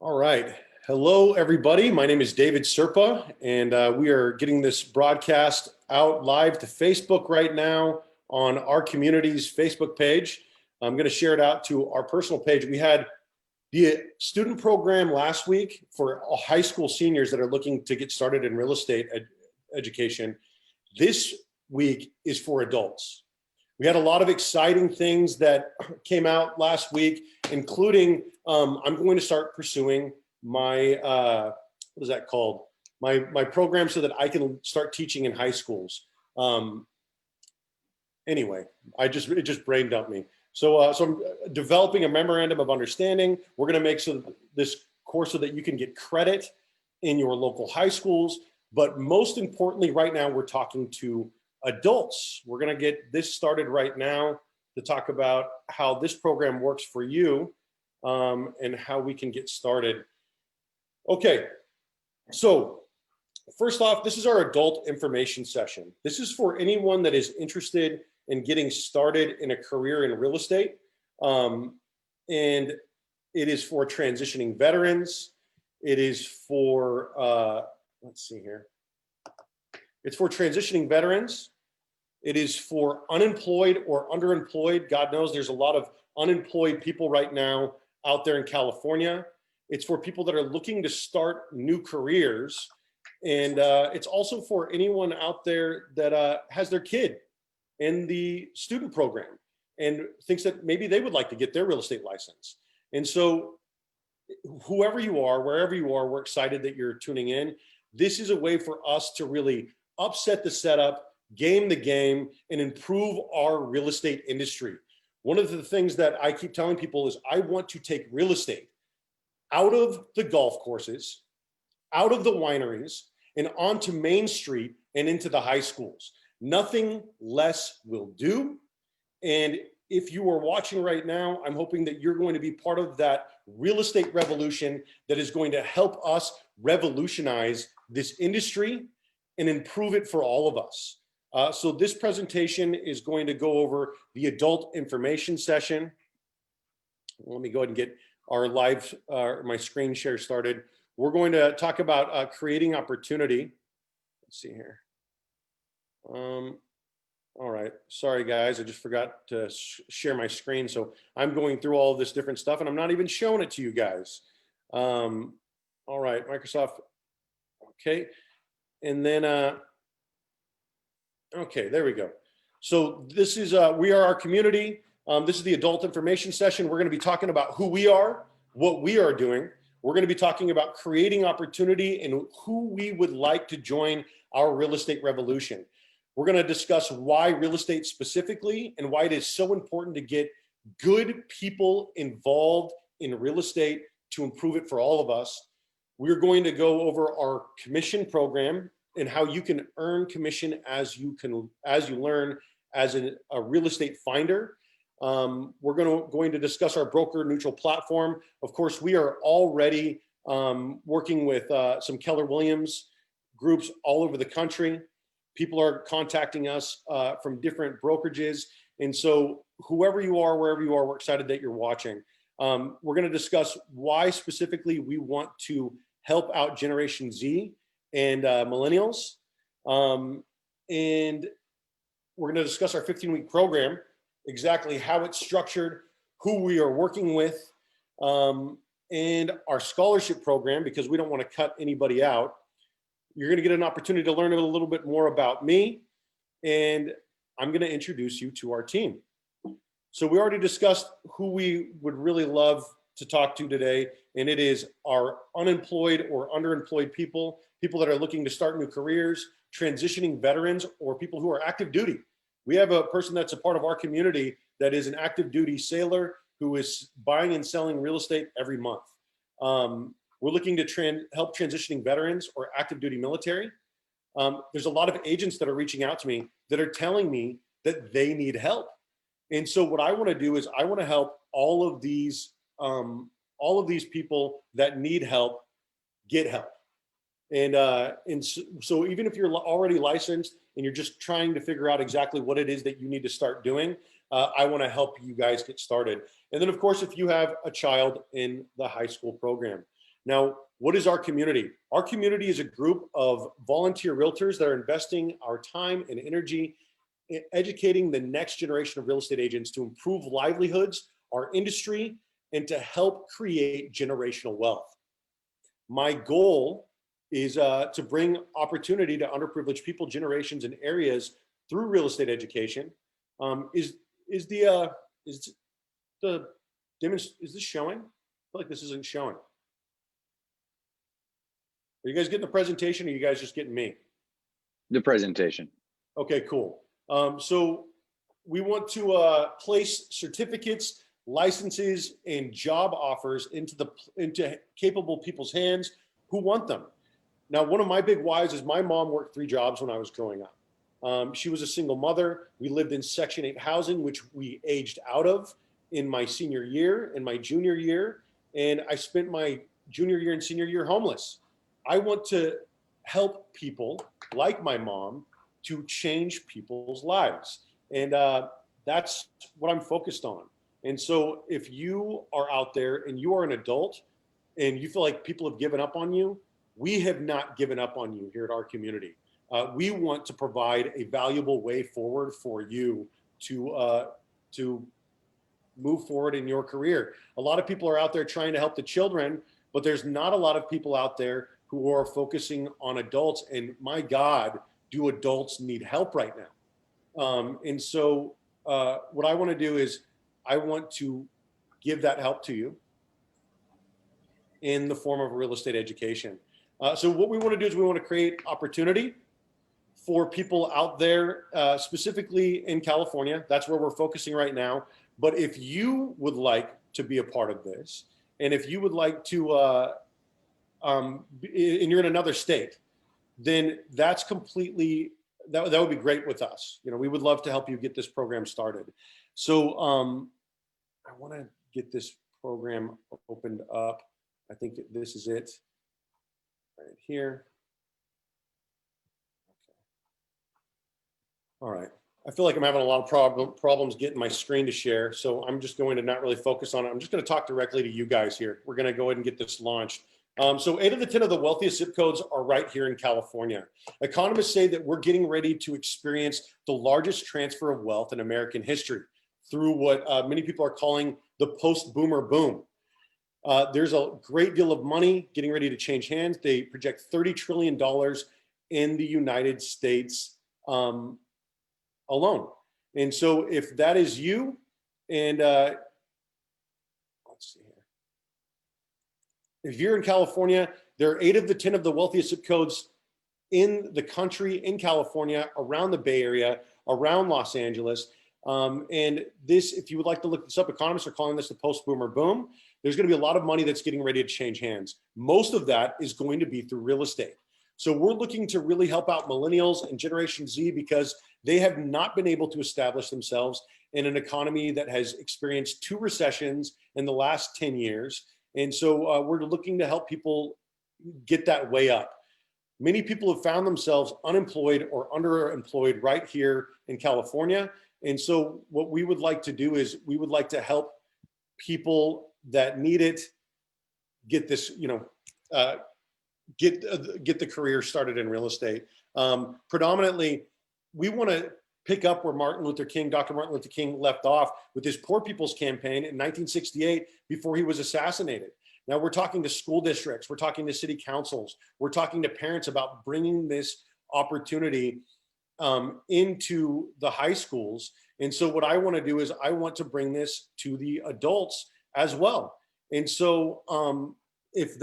All right. Hello, everybody. My name is David Serpa, and we are getting this broadcast out live to Facebook right now on our community's Facebook page. I'm going to share it out to our personal page. We had the student program last week for high school seniors that are looking to get started in real estate education. This week is for adults. We had a lot of exciting things that came out last week, including I'm going to start pursuing my, what is that called? My program so that I can start teaching in high schools. Anyway, it just brain dumped me. So I'm developing a memorandum of understanding. We're going to make this course so that you can get credit in your local high schools. But most importantly, right now, we're talking to adults. We're going to get this started right now to talk about how this program works for you and how we can get started. Okay, so first off, this is our adult information session. This is for anyone that is interested in getting started in a career in real estate. And it is for transitioning veterans. It is for, let's see here. It's for transitioning veterans. It is for unemployed or underemployed. God knows there's a lot of unemployed people right now out there in California. It's for people that are looking to start new careers. And it's also for anyone out there that has their kid in the student program and thinks that maybe they would like to get their real estate license. And so whoever you are, wherever you are, we're excited that you're tuning in. This is a way for us to really upset the setup, game the game, and improve our real estate industry. One of the things that I keep telling people is I want to take real estate out of the golf courses, out of the wineries, and onto Main Street and into the high schools. Nothing less will do. And if you are watching right now, I'm hoping that you're going to be part of that real estate revolution that is going to help us revolutionize this industry and improve it for all of us. So this presentation is going to go over the adult information session. Let me go ahead and get our live, my screen share started. We're going to talk about creating opportunity. Let's see here. All right, sorry guys, I just forgot to share my screen. So I'm going through all this different stuff and I'm not even showing it to you guys. All right, Microsoft, okay. And then, okay, there we go. So this is, we are our community. This is the adult information session. We're gonna be talking about who we are, what we are doing. We're gonna be talking about creating opportunity and who we would like to join our real estate revolution. We're gonna discuss why real estate specifically and why it is so important to get good people involved in real estate to improve it for all of us. We're going to go over our commission program and how you can earn commission as you learn as a real estate finder. We're going to discuss our broker neutral platform. Of course, we are already working with some Keller Williams groups all over the country. People are contacting us from different brokerages. And so whoever you are, wherever you are, we're excited that you're watching. We're gonna discuss why specifically we want to help out Generation Z and millennials. And we're gonna discuss our 15-week program, exactly how it's structured, who we are working with, and our scholarship program, because we don't wanna cut anybody out. You're gonna get an opportunity to learn a little bit more about me, and I'm gonna introduce you to our team. So we already discussed who we would really love to talk to today, and it is our unemployed or underemployed people, people that are looking to start new careers, transitioning veterans, or people who are active duty. We have a person that's a part of our community that is an active duty sailor who is buying and selling real estate every month. We're looking to help transitioning veterans or active duty military. There's a lot of agents that are reaching out to me that are telling me that they need help. And so what I want to do is I want to help all of these people that need help get help. And so even if you're already licensed and you're just trying to figure out exactly what it is that you need to start doing, I want to help you guys get started. And then of course, if you have a child in the high school program, Now, what is our community? Our community is a group of volunteer realtors that are investing our time and energy in educating the next generation of real estate agents to improve livelihoods, our industry, and to help create generational wealth. My goal is to bring opportunity to underprivileged people, generations, and areas through real estate education. Is this showing? I feel like this isn't showing. Are you guys getting the presentation, or are you guys just getting me? The presentation. Okay, cool. So we want to place certificates, licenses, and job offers into capable people's hands who want them. Now, one of my big whys is my mom worked 3 jobs when I was growing up. She was a single mother. We lived in Section 8 housing, which we aged out of in my senior year and my junior year. And I spent my junior year and senior year homeless. I want to help people like my mom to change people's lives. And that's what I'm focused on. And so if you are out there and you are an adult and you feel like people have given up on you, we have not given up on you here at our community. We want to provide a valuable way forward for you to move forward in your career. A lot of people are out there trying to help the children, but there's not a lot of people out there who are focusing on adults. And my God, do adults need help right now? And so what I want to do is I want to give that help to you in the form of real estate education. So what we want to do is we want to create opportunity for people out there, specifically in California. That's where we're focusing right now. But if you would like to be a part of this, and if you would like to, and you're in another state, then that's completely, that would be great with us. You know, we would love to help you get this program started. So I want to get this program opened up. I think this is it right here. Okay. All right. I feel like I'm having a lot of problems getting my screen to share. So I'm just going to not really focus on it. I'm just going to talk directly to you guys here. We're going to go ahead and get this launched. So 8 of the 10 of the wealthiest zip codes are right here in California. Economists say that we're getting ready to experience the largest transfer of wealth in American history through what many people are calling the post-boomer boom. There's a great deal of money getting ready to change hands. They project $30 trillion in the United States alone. And so if that is you, and let's see here. If you're in California, there are 8 of the 10 of the wealthiest zip codes in the country, in California, around the Bay Area, around Los Angeles. And this, if you would like to look this up, economists are calling this the post-boomer boom. There's going to be a lot of money that's getting ready to change hands. Most of that is going to be through real estate. So we're looking to really help out millennials and Generation Z because they have not been able to establish themselves in an economy that has experienced 2 recessions in the last 10 years. And so we're looking to help people get that way up. Many people have found themselves unemployed or underemployed right here in California. And so what we would like to do is we would like to help people that need it get this, you know, get the career started in real estate. Predominantly, we want to pick up where Dr. Martin Luther King left off with his Poor People's Campaign in 1968 before he was assassinated. Now we're talking to school districts, we're talking to city councils, we're talking to parents about bringing this opportunity into the high schools. And so what I want to do is I want to bring this to the adults as well. And so if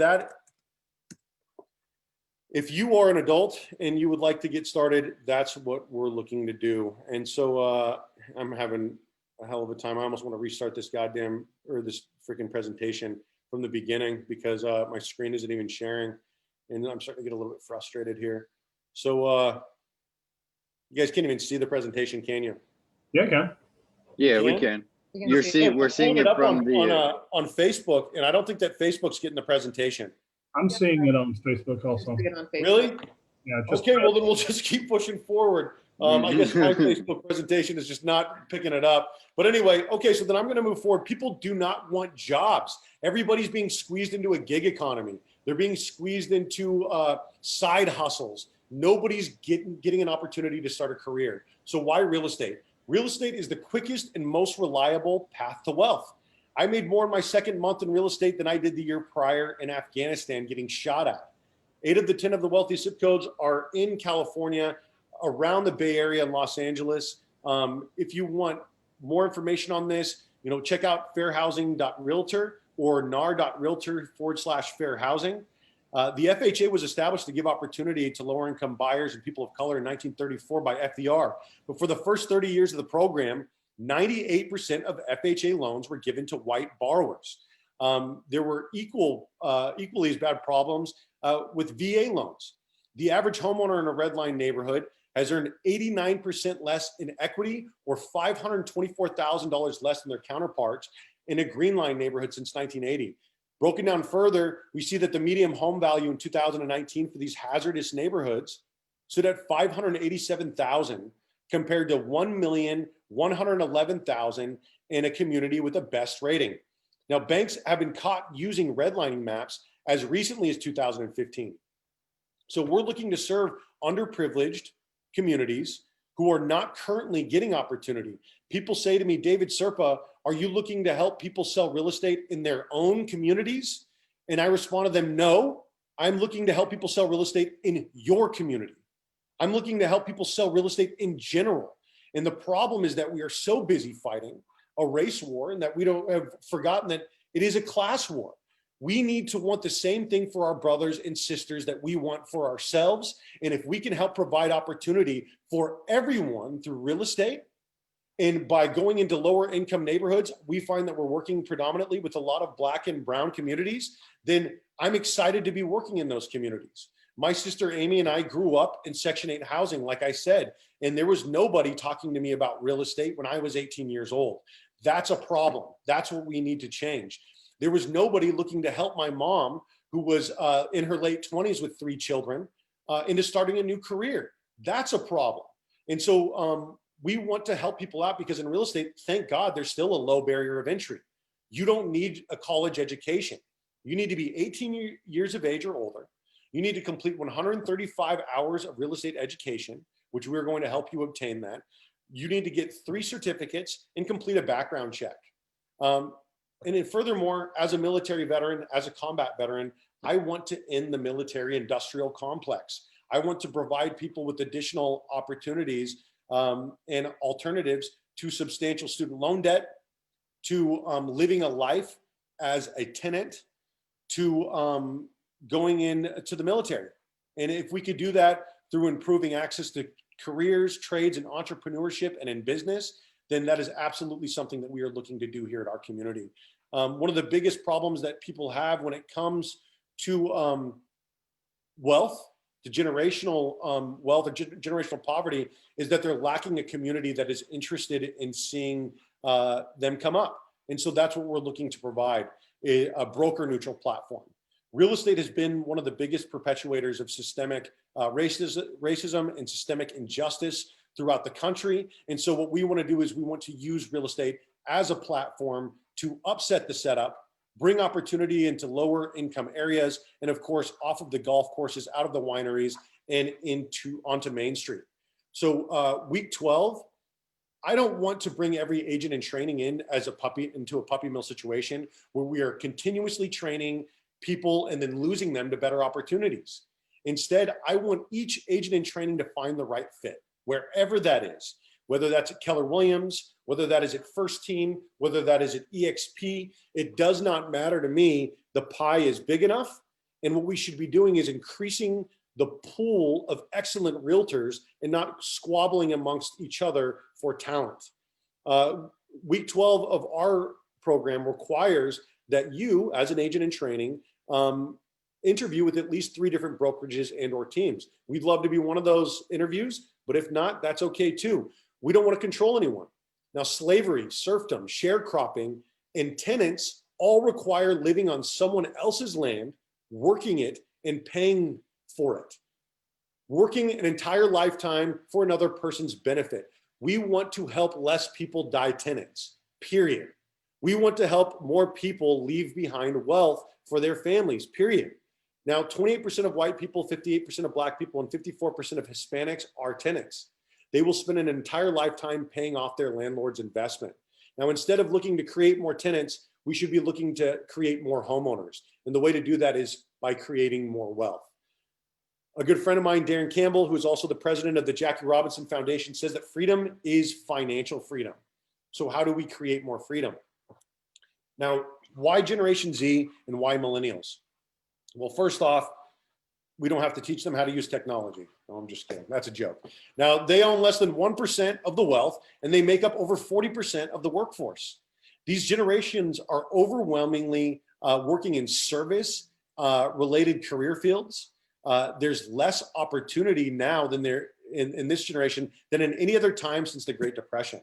you are an adult and you would like to get started, that's what we're looking to do. And so I'm having a hell of a time. I almost want to restart this this freaking presentation from the beginning because my screen isn't even sharing. And I'm starting to get a little bit frustrated here. So you guys can't even see the presentation, can you? Yeah, I can. Yeah, we can. We're seeing it from on Facebook, and I don't think that Facebook's getting the presentation. I'm seeing it on Facebook also. Really? Yeah. Okay, well then we'll just keep pushing forward. I guess my Facebook presentation is just not picking it up. But anyway, okay, so then I'm going to move forward. People do not want jobs. Everybody's being squeezed into a gig economy. They're being squeezed into side hustles. Nobody's getting an opportunity to start a career. So why real estate? Real estate is the quickest and most reliable path to wealth. I made more in my second month in real estate than I did the year prior in Afghanistan getting shot at. 8 of the 10 of the wealthiest zip codes are in California, around the Bay Area and Los Angeles. If you want more information on this, check out fairhousing.realtor or nar.realtor/fair housing. The FHA was established to give opportunity to lower income buyers and people of color in 1934 by FDR. But for the first 30 years of the program, 98% of FHA loans were given to white borrowers. There were equally as bad problems with VA loans. The average homeowner in a red line neighborhood has earned 89% less in equity or $524,000 less than their counterparts in a green line neighborhood since 1980. Broken down further, we see that the median home value in 2019 for these hazardous neighborhoods stood at $587,000 compared to $1,111,000 in a community with the best rating. Now, banks have been caught using redlining maps as recently as 2015. So we're looking to serve underprivileged communities who are not currently getting opportunity. People say to me, David Serpa, are you looking to help people sell real estate in their own communities? And I respond to them, no, I'm looking to help people sell real estate in your community. I'm looking to help people sell real estate in general. And the problem is that we are so busy fighting a race war and that we don't have forgotten that it is a class war. We need to want the same thing for our brothers and sisters that we want for ourselves. And if we can help provide opportunity for everyone through real estate, and by going into lower income neighborhoods, we find that we're working predominantly with a lot of Black and brown communities, then I'm excited to be working in those communities. My sister Amy and I grew up in Section 8 housing, like I said, and there was nobody talking to me about real estate when I was 18 years old. That's a problem. That's what we need to change. There was nobody looking to help my mom, who was in her late 20s with 3 children, into starting a new career. That's a problem. And so we want to help people out because in real estate, thank God, there's still a low barrier of entry. You don't need a college education. You need to be 18 years of age or older. You need to complete 135 hours of real estate education, which we're going to help you obtain that. You need to get 3 certificates and complete a background check. And then furthermore, as a military veteran, as a combat veteran, I want to end the military industrial complex. I want to provide people with additional opportunities and alternatives to substantial student loan debt, to living a life as a tenant, to going into the military. And if we could do that through improving access to careers, trades, and entrepreneurship and in business, then that is absolutely something that we are looking to do here at our community. One of the biggest problems that people have when it comes to wealth, to generational wealth or generational poverty, is that they're lacking a community that is interested in seeing them come up. And so that's what we're looking to provide, a broker neutral platform. Real estate has been one of the biggest perpetuators of systemic racism and systemic injustice throughout the country. And so what we want to do is we want to use real estate as a platform to upset the setup, bring opportunity into lower income areas, and of course, off of the golf courses, out of the wineries, and onto Main Street. So week 12, I don't want to bring every agent in training into a puppy mill situation where we are continuously training people and then losing them to better opportunities. Instead, I want each agent in training to find the right fit, wherever that is, whether that's at Keller Williams, whether that is at First Team, whether that is at EXP, it does not matter to me. The pie is big enough. And what we should be doing is increasing the pool of excellent realtors and not squabbling amongst each other for talent. Week 12 of our program requires that you, as an agent in training, interview with at least 3 different brokerages and or teams. We'd love to be one of those interviews, but if not, that's okay too. We don't want to control anyone. Now, slavery, serfdom, sharecropping, and tenants all require living on someone else's land, working it, and paying for it. Working an entire lifetime for another person's benefit. We want to help less people die tenants, period. We want to help more people leave behind wealth for their families, period. Now, 28% of white people, 58% of black people, and 54% of Hispanics are tenants. They will spend an entire lifetime paying off their landlord's investment. Now, instead of looking to create more tenants, we should be looking to create more homeowners. And the way to do that is by creating more wealth. A good friend of mine, Darren Campbell, who is also the president of the Jackie Robinson Foundation, says that freedom is financial freedom. So how do we create more freedom? Now, why Generation Z and why millennials? Well, first off, we don't have to teach them how to use technology. No, I'm just kidding. That's a joke. Now, they own less than 1% of the wealth, and they make up over 40% of the workforce. These generations are overwhelmingly working in service related career fields. There's less opportunity now than there in this generation than in any other time since the Great Depression.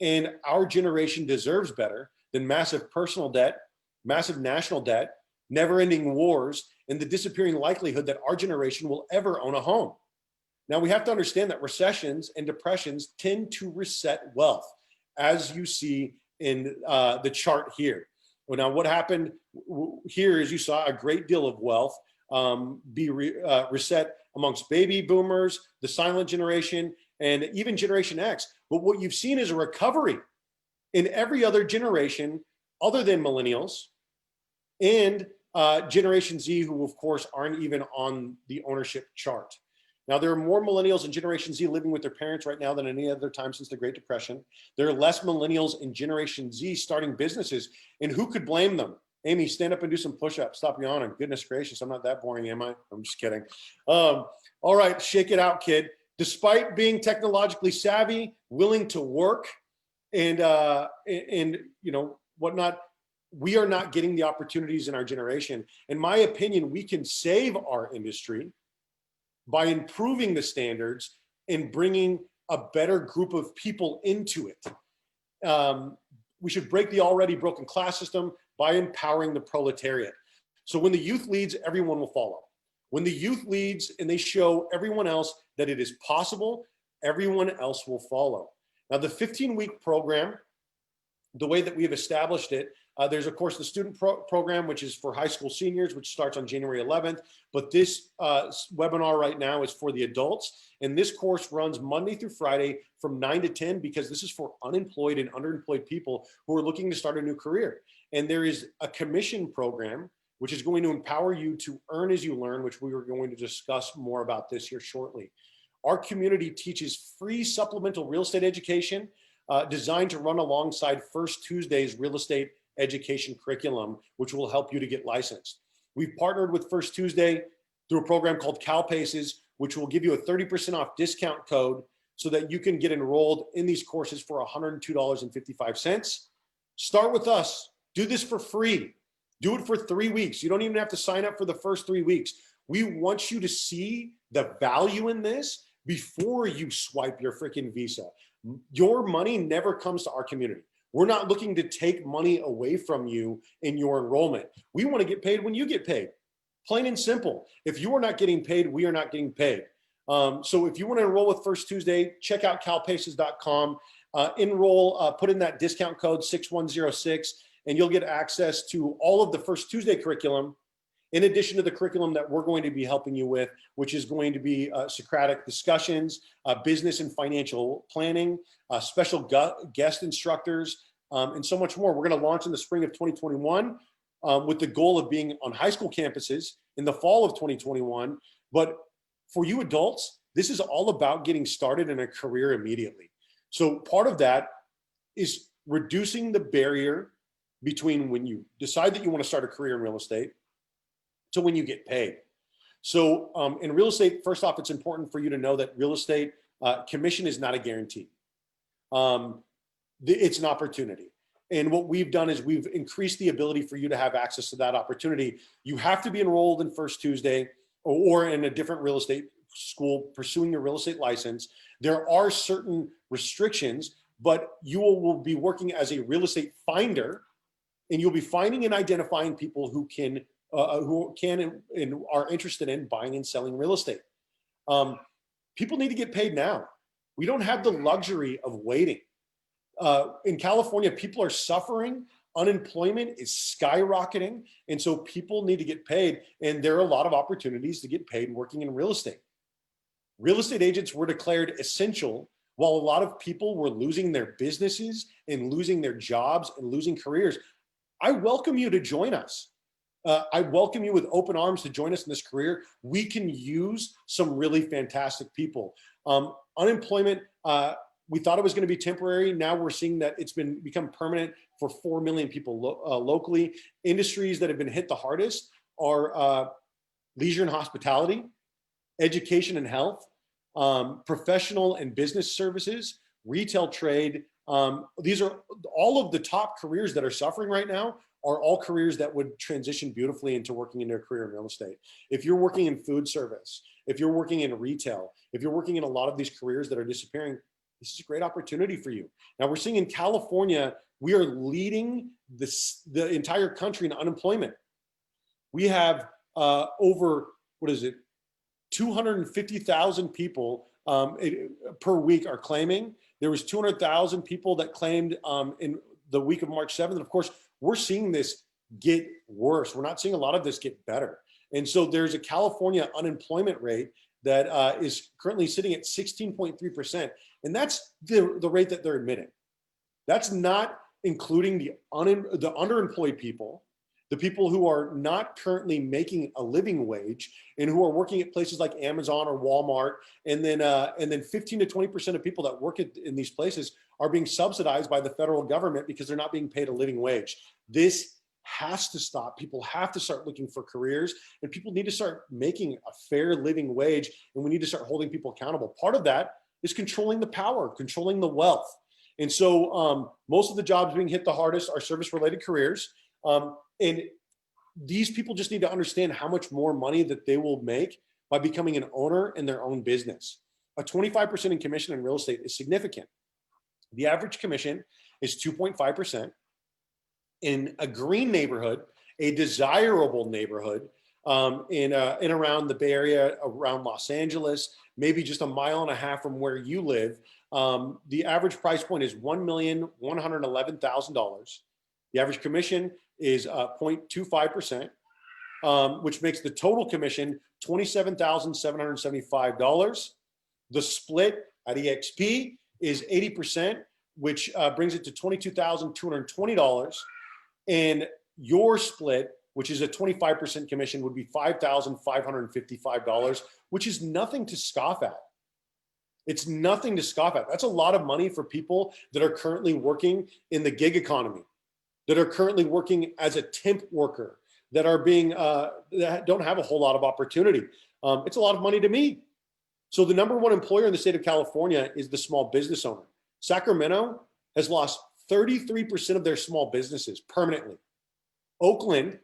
And our generation deserves better than massive personal debt, massive national debt, never-ending wars, and the disappearing likelihood that our generation will ever own a home. Now, we have to understand that recessions and depressions tend to reset wealth, as you see in the chart here. Well, now, what happened here is you saw a great deal of wealth be reset amongst baby boomers, the silent generation, and even Generation X. But what you've seen is a recovery in every other generation other than millennials and Generation Z, who of course aren't even on the ownership chart. Now, there are more millennials in Generation Z living with their parents right now than any other time since the Great Depression. There are less millennials in Generation Z starting businesses, and who could blame them? Amy, stand up and do some push-ups. Stop yawning. Goodness gracious, I'm not that boring, am I? I'm just kidding. All right, shake it out, kid. Despite being technologically savvy, willing to work, and you know whatnot, we are not getting the opportunities in our generation. In my opinion, we can save our industry by improving the standards and bringing a better group of people into it. We should break the already broken class system by empowering the proletariat. So when the youth leads, everyone will follow. When the youth leads and they show everyone else that it is possible, everyone else will follow. Now, the 15-week program, the way that we have established it, there's, of course, the student program, which is for high school seniors, which starts on January 11th. But this webinar right now is for the adults. And this course runs Monday through Friday from 9 to 10, because this is for unemployed and underemployed people who are looking to start a new career. And there is a commission program, which is going to empower you to earn as you learn, which we are going to discuss more about this here shortly. Our community teaches free supplemental real estate education designed to run alongside First Tuesday's real estate education curriculum, which will help you to get licensed. We've partnered with First Tuesday through a program called CalPaces, which will give you a 30% off discount code so that you can get enrolled in these courses for $102.55. Start with us. Do this for free. Do it for 3 weeks. You don't even have to sign up for the first 3 weeks. We want you to see the value in this before you swipe your freaking Visa. Your money never comes to our community. We're not looking to take money away from you in your enrollment. We want to get paid when you get paid. Plain and simple. If you are not getting paid, we are not getting paid. So if you want to enroll with First Tuesday, check out calpaces.com. Enroll, put in that discount code 6106, and you'll get access to all of the First Tuesday curriculum, in addition to the curriculum that we're going to be helping you with, which is going to be Socratic discussions, business and financial planning, special guest instructors, and so much more. We're going to launch in the spring of 2021 with the goal of being on high school campuses in the fall of 2021. But for you adults, this is all about getting started in a career immediately. So part of that is reducing the barrier between when you decide that you want to start a career in real estate to when you get paid. So in real estate, first off, it's important for you to know that real estate commission is not a guarantee. It's an opportunity. And what we've done is we've increased the ability for you to have access to that opportunity. You have to be enrolled in First Tuesday or in a different real estate school pursuing your real estate license. There are certain restrictions, but you will be working as a real estate finder, and you'll be finding and identifying people who can and are interested in buying and selling real estate. People need to get paid now. We don't have the luxury of waiting. In California, people are suffering Unemployment is skyrocketing. And so people need to get paid. And there are a lot of opportunities to get paid working in real estate. Real estate agents were declared essential while a lot of people were losing their businesses and losing their jobs and losing careers. I welcome you to join us. I welcome you with open arms to join us in this career. We can use some really fantastic people. Unemployment, we thought it was going to be temporary. Now we're seeing that it's become permanent for 4 million people locally. Industries that have been hit the hardest are leisure and hospitality, education and health, professional and business services, retail trade. These are all of the top careers that are suffering right now, are all careers that would transition beautifully into working into a career in real estate. If you're working in food service, if you're working in retail, if you're working in a lot of these careers that are disappearing, this is a great opportunity for you. Now we're seeing in California, we are leading the entire country in unemployment. We have over, 250,000 people per week are claiming. There was 200,000 people that claimed in the week of March 7th. And of course, we're seeing this get worse. We're not seeing a lot of this get better. And so there's a California unemployment rate that is currently sitting at 16.3%. And that's the rate that they're admitting. That's not including the underemployed people, the people who are not currently making a living wage and who are working at places like Amazon or Walmart. And then 15 to 20% of people that work in these places are being subsidized by the federal government because they're not being paid a living wage. This has to stop. People have to start looking for careers, and people need to start making a fair living wage, and we need to start holding people accountable. Part of that is controlling the power, controlling the wealth. And so most of the jobs being hit the hardest are service-related careers. And these people just need to understand how much more money that they will make by becoming an owner in their own business. A 25% in commission in real estate is significant. The average commission is 2.5%. In a green neighborhood, a desirable neighborhood in around the Bay Area, around Los Angeles, maybe just a mile and a half from where you live, the average price point is $1,111,000. The average commission is 0.25%, which makes the total commission $27,775. The split at EXP is 80%, which brings it to $22,220. And your split, which is a 25% commission, would be $5,555, which is nothing to scoff at. It's nothing to scoff at. That's a lot of money for people that are currently working in the gig economy, that are currently working as a temp worker, that are being that don't have a whole lot of opportunity. It's a lot of money to me. So the number one employer in the state of California is the small business owner. Sacramento has lost 33% of their small businesses permanently. Oakland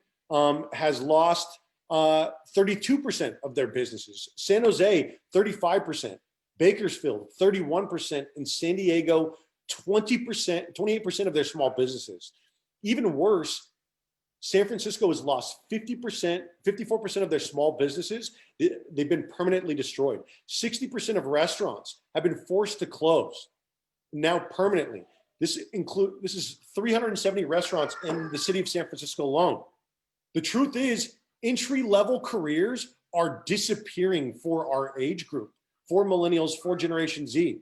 has lost 32% of their businesses. San Jose, 35%. Bakersfield, 31%. And San Diego, 28% of their small businesses. Even worse, San Francisco has lost 54% of their small businesses. They've been permanently destroyed. 60% of restaurants have been forced to close now permanently. This is 370 restaurants in the city of San Francisco alone. The truth is, entry-level careers are disappearing for our age group, for millennials, for Generation Z.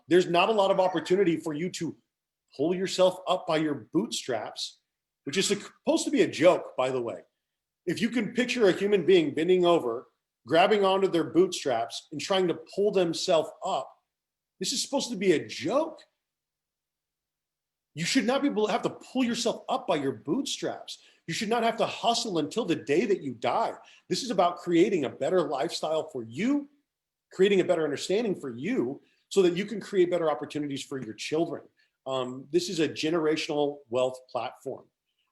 There's not a lot of opportunity for you to pull yourself up by your bootstraps, which is supposed to be a joke, by the way. If you can picture a human being bending over, grabbing onto their bootstraps and trying to pull themselves up, this is supposed to be a joke. You should not be able to have to pull yourself up by your bootstraps. You should not have to hustle until the day that you die. This is about creating a better lifestyle for you, creating a better understanding for you so that you can create better opportunities for your children. This is a generational wealth platform.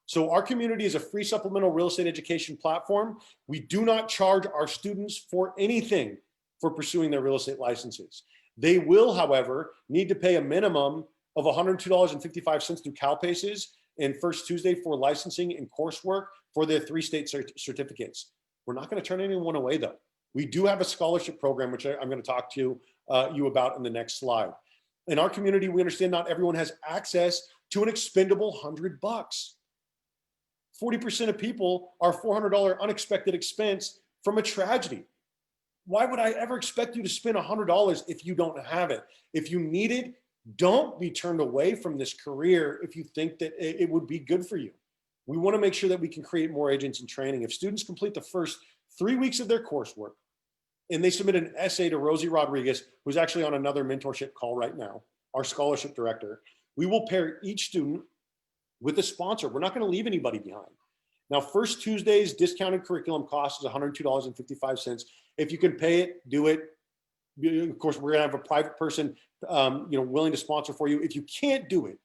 So our community is a free supplemental real estate education platform. We do not charge our students for anything for pursuing their real estate licenses. They will, however, need to pay a minimum of $102.55 through CalPACES and First Tuesday for licensing and coursework for their 3 state certificates. We're not going to turn anyone away, though. We do have a scholarship program, which I'm going to talk to you about in the next slide. In our community, we understand not everyone has access to an expendable $100. 40% of people are $400 unexpected expense from a tragedy. Why would I ever expect you to spend $100 if you don't have it? If you need it, don't be turned away from this career if you think that it would be good for you. We want to make sure that we can create more agents in training. If students complete the first 3 weeks of their coursework and they submit an essay to Rosie Rodriguez, who's actually on another mentorship call right now, our scholarship director, we will pair each student with a sponsor. We're not going to leave anybody behind. Now, First Tuesday's discounted curriculum cost is $102.55. If you can pay it, do it. Of course, we're going to have a private person, willing to sponsor for you. If you can't do it,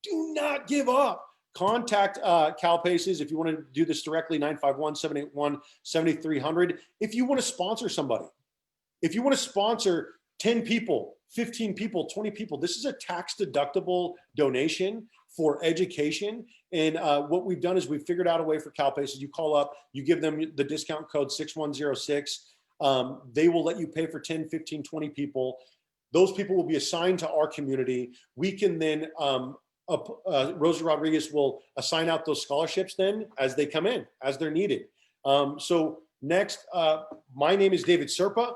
do not give up. Contact CalPaces if you want to do this directly, 951-781-7300. If you want to sponsor somebody, if you want to sponsor 10 people, 15 people, 20 people, this is a tax deductible donation for education. And what we've done is we've figured out a way for CalPaces. You call up, you give them the discount code 6106. They will let you pay for 10, 15, 20 people. Those people will be assigned to our community. We can then, Rosie Rodriguez will assign out those scholarships then as they come in, as they're needed. So next, my name is David Serpa.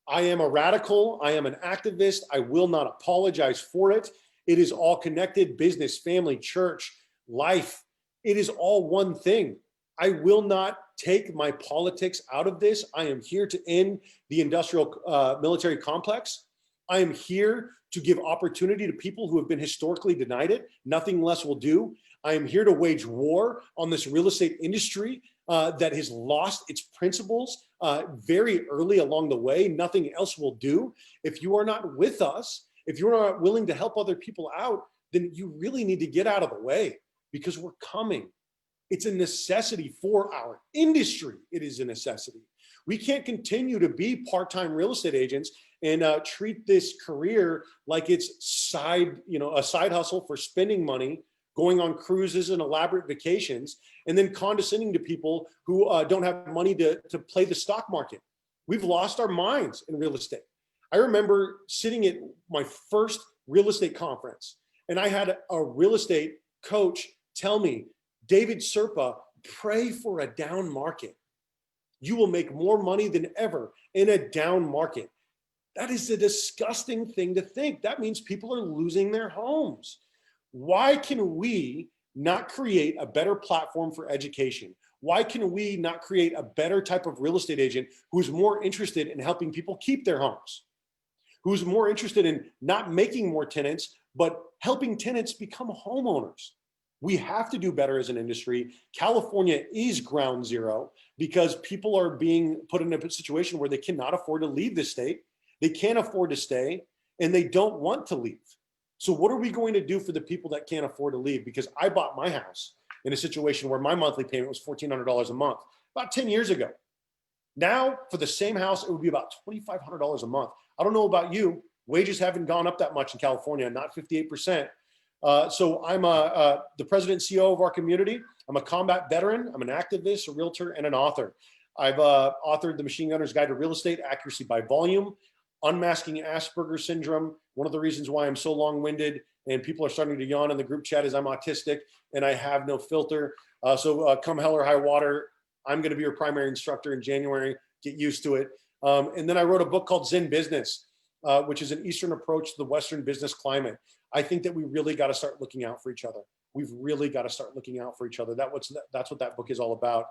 I am a radical. I am an activist. I will not apologize for it. It is all connected: business, family, church, life. It is all one thing. I will not take my politics out of this. I am here to end the industrial military complex. I am here to give opportunity to people who have been historically denied it. Nothing less will do. I am here to wage war on this real estate industry that has lost its principles very early along the way. Nothing else will do. If you are not with us, if you're not willing to help other people out, then you really need to get out of the way, because we're coming. It's a necessity for our industry. It is a necessity. We can't continue to be part-time real estate agents and treat this career like it's a side hustle for spending money, going on cruises and elaborate vacations, and then condescending to people who don't have money to play the stock market. We've lost our minds in real estate. I remember sitting at my first real estate conference, and I had a real estate coach tell me, David Serpa, pray for a down market. You will make more money than ever in a down market. That is a disgusting thing to think. That means people are losing their homes. Why can we not create a better platform for education? Why can we not create a better type of real estate agent who's more interested in helping people keep their homes? Who's more interested in not making more tenants, but helping tenants become homeowners? We have to do better as an industry. California is ground zero because people are being put in a situation where they cannot afford to leave the state. They can't afford to stay, and they don't want to leave. So what are we going to do for the people that can't afford to leave? Because I bought my house in a situation where my monthly payment was $1,400 a month about 10 years ago. Now, for the same house, it would be about $2,500 a month. I don't know about you. Wages haven't gone up that much in California, not 58%. So I'm the president and CEO of our community. I'm a combat veteran. I'm an activist, a realtor, and an author. I've authored The Machine Gunner's Guide to Real Estate, Accuracy by Volume, Unmasking Asperger's Syndrome. One of the reasons why I'm so long-winded and people are starting to yawn in the group chat is I'm autistic and I have no filter. So come hell or high water, I'm going to be your primary instructor in January. Get used to it. And then I wrote a book called Zen Business, which is an Eastern approach to the Western business climate. I think that we really got to start looking out for each other. We've really got to start looking out for each other. That's what that book is all about.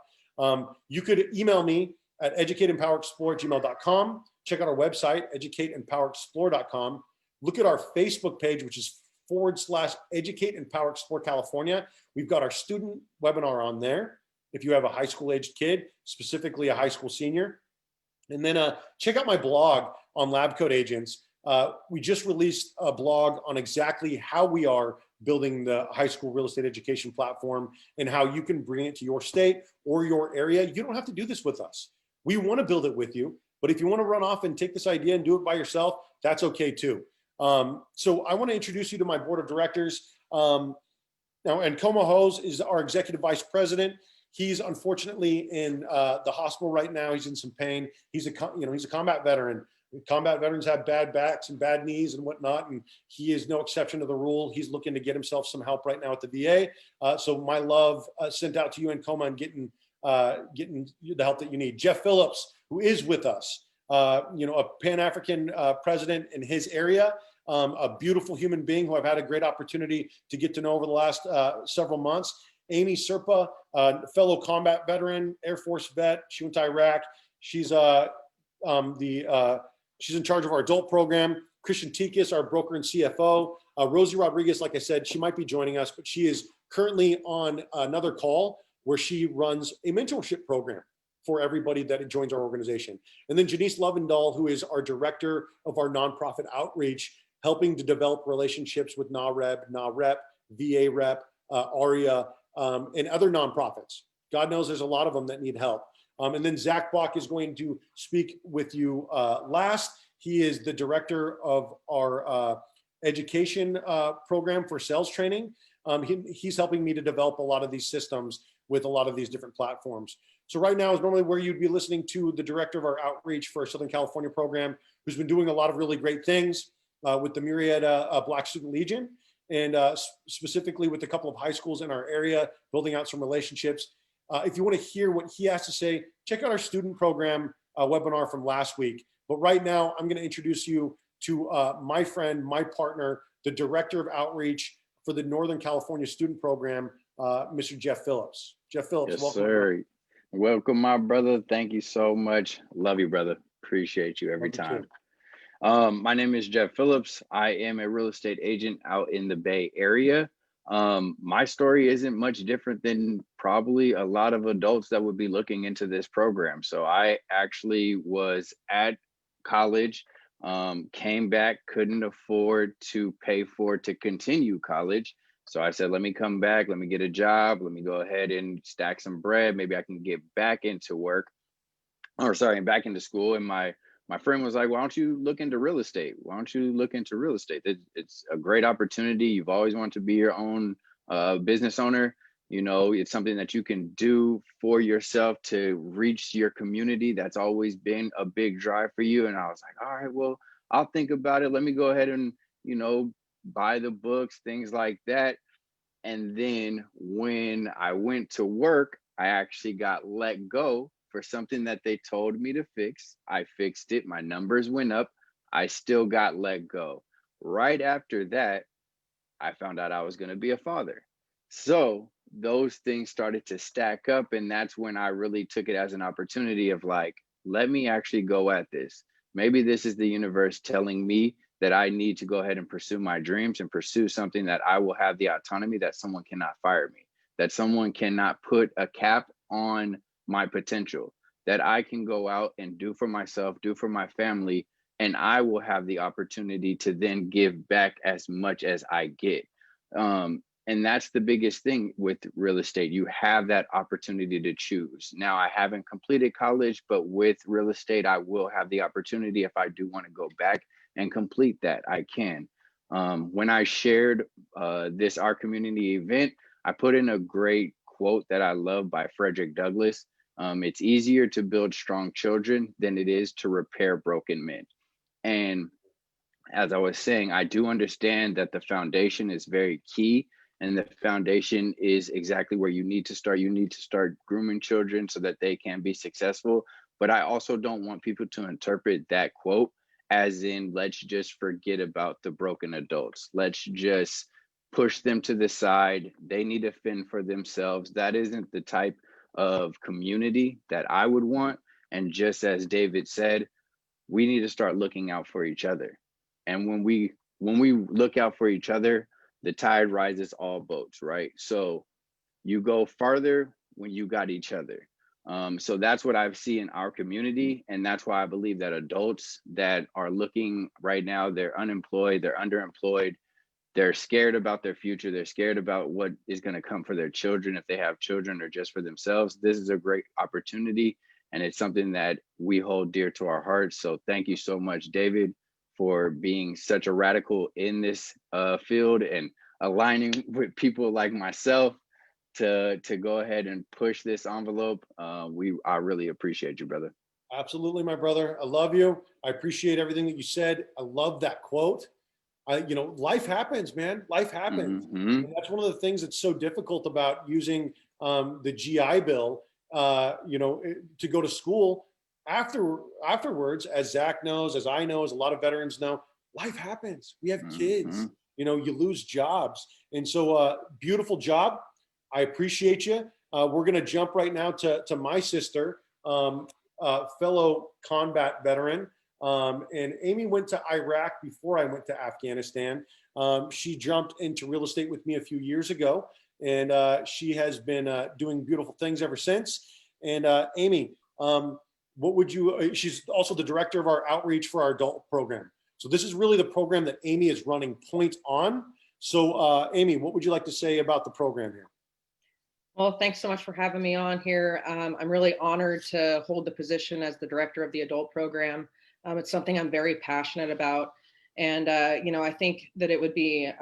You could email me at educateempowerexplore@gmail.com. Check out our website, educateempowerexplore.com. Look at our Facebook page, which is /EducateEmpowerExplore California. We've got our student webinar on there. If you have a high school aged kid, specifically a high school senior. And then check out my blog on Lab Coat Agents. We just released a blog on exactly how we are building the high school real estate education platform and how you can bring it to your state or your area. You don't have to do this with us. We want to build it with you, but if you want to run off and take this idea and do it by yourself, that's okay too. So I want to introduce you to my board of directors. Now, Encoma Hose is our executive vice president. He's unfortunately in the hospital right now. He's in some pain. He's a combat veteran. Combat veterans have bad backs and bad knees and whatnot, and he is no exception to the rule. He's looking to get himself some help right now at the VA. So my love sent out to you and Coma and getting the help that you need. Jeff Phillips, who is with us, a Pan-African president in his area, a beautiful human being who I've had a great opportunity to get to know over the last several months. Amy Serpa, fellow combat veteran, Air Force vet. She went to Iraq. She's she's in charge of our adult program. Christian Tikas, our broker and CFO. Rosie Rodriguez, like I said, she might be joining us, but she is currently on another call where she runs a mentorship program for everybody that joins our organization. And then Janice Lovendahl, who is our director of our nonprofit outreach, helping to develop relationships with NAREB, NAREP, VA Rep, ARIA, and other nonprofits. God knows there's a lot of them that need help. And then Zach Bach is going to speak with you last. He is the director of our education program for sales training. He's helping me to develop a lot of these systems with a lot of these different platforms. So right now is normally where you'd be listening to the director of our outreach for our Southern California program, who's been doing a lot of really great things with the Myriad Black Student Legion, and specifically with a couple of high schools in our area, building out some relationships. If you want to hear what he has to say, check out our student program webinar from last week. But right now, I'm going to introduce you to my friend, my partner, the director of outreach for the Northern California student program, Mr. Jeff Phillips. Jeff Phillips, Yes, welcome. sir. Welcome, my brother. Thank you so much. Love you, brother. Appreciate you every time. My name is Jeff Phillips. I am a real estate agent out in the Bay Area. My story isn't much different than probably a lot of adults that would be looking into this program. So I actually was at college, came back, couldn't afford to pay for to continue college. So I said, let me come back, let me get a job, let me go ahead and stack some bread. Maybe I can get back into work, back into school. And my friend was like, why don't you look into real estate? Why don't you look into real estate? It's a great opportunity. You've always wanted to be your own business owner. You know, it's something that you can do for yourself to reach your community. That's always been a big drive for you. And I was like, all right, well, I'll think about it. Let me go ahead and, buy the books, things like that. And then when I went to work, I actually got let go for something that they told me to fix. I fixed it. My numbers went up. I still got let go. Right after that, I found out I was going to be a father. So those things started to stack up. And that's when I really took it as an opportunity of like, let me actually go at this. Maybe this is the universe telling me that I need to go ahead and pursue my dreams and pursue something that I will have the autonomy that someone cannot fire me, that someone cannot put a cap on my potential, that I can go out and do for myself, do for my family, and I will have the opportunity to then give back as much as I get. And that's the biggest thing with real estate. You have that opportunity to choose. Now, I haven't completed college, but with real estate, I will have the opportunity if I do want to go back and complete that, I can. When I shared this Our Community event, I put in a great quote that I love by Frederick Douglass. It's easier to build strong children than it is to repair broken men. And as I was saying, I do understand that the foundation is very key, and the foundation is exactly where you need to start. You need to start grooming children so that they can be successful. But I also don't want people to interpret that quote as in, let's just forget about the broken adults. Let's just push them to the side. They need to fend for themselves. That isn't the type of community that I would want. And just as David said, we need to start looking out for each other. And when we look out for each other, the tide rises all boats, right? So you go farther when you got each other. So that's what I see in our community. And that's why I believe that adults that are looking right now, they're unemployed, they're underemployed, they're scared about their future. They're scared about what is going to come for their children if they have children or just for themselves. This is a great opportunity. And it's something that we hold dear to our hearts. So thank you so much, David, for being such a radical in this field and aligning with people like myself to go ahead and push this envelope. I really appreciate you, brother. Absolutely, my brother. I love you. I appreciate everything that you said. I love that quote. Life happens, man. Life happens. Hmm. And that's one of the things that's so difficult about using the GI Bill, to go to school afterwards, as Zach knows, as I know, as a lot of veterans know, life happens. We have Hmm. kids, you lose jobs. And so beautiful job. I appreciate you. We're going to jump right now to my sister, fellow combat veteran. And Amy went to Iraq before I went to Afghanistan. She jumped into real estate with me a few years ago, and she has been doing beautiful things ever since. And Amy, what would you, she's also the director of our outreach for our adult program. So this is really the program that Amy is running point on. So Amy, what would you like to say about the program here? Well, thanks so much for having me on here. I'm really honored to hold the position as the director of the adult program. It's something I'm very passionate about. And, I think that it would be,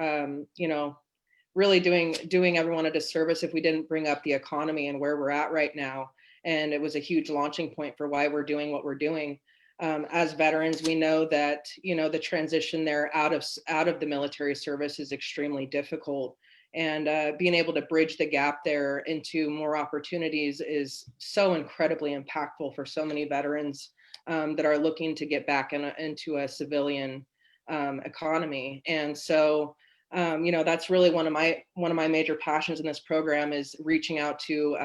really doing everyone a disservice if we didn't bring up the economy and where we're at right now. And it was a huge launching point for why we're doing what we're doing. As veterans, we know that, the transition there out of the military service is extremely difficult. And being able to bridge the gap there into more opportunities is so incredibly impactful for so many veterans that are looking to get back into a civilian economy. And so, that's really one of my major passions in this program is reaching out to